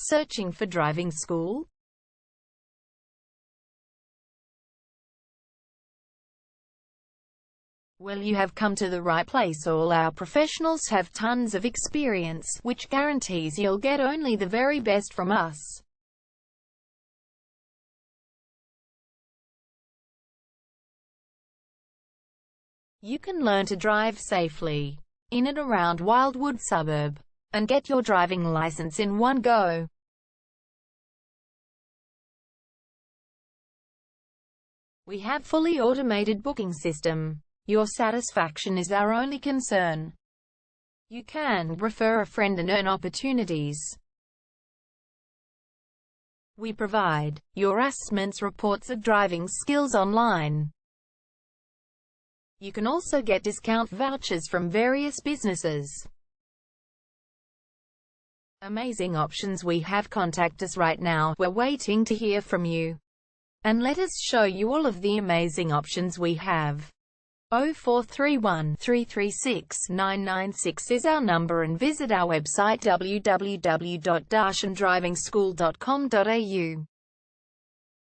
Searching for driving school? Well, you have come to the right place. All our professionals have tons of experience, which guarantees you'll get only the very best from us. You can learn to drive safely in and around Wildwood suburb and get your driving license in one go. We have fully automated booking system. Your satisfaction is our only concern. You can refer a friend and earn opportunities. We provide your assessments reports of driving skills online. You can also get discount vouchers from various businesses. Amazing options we have. Contact us right now. We're waiting to hear from you. And let us show you all of the amazing options we have. 0431 336 996 is our number, and visit our website www.darshandrivingschool.com.au.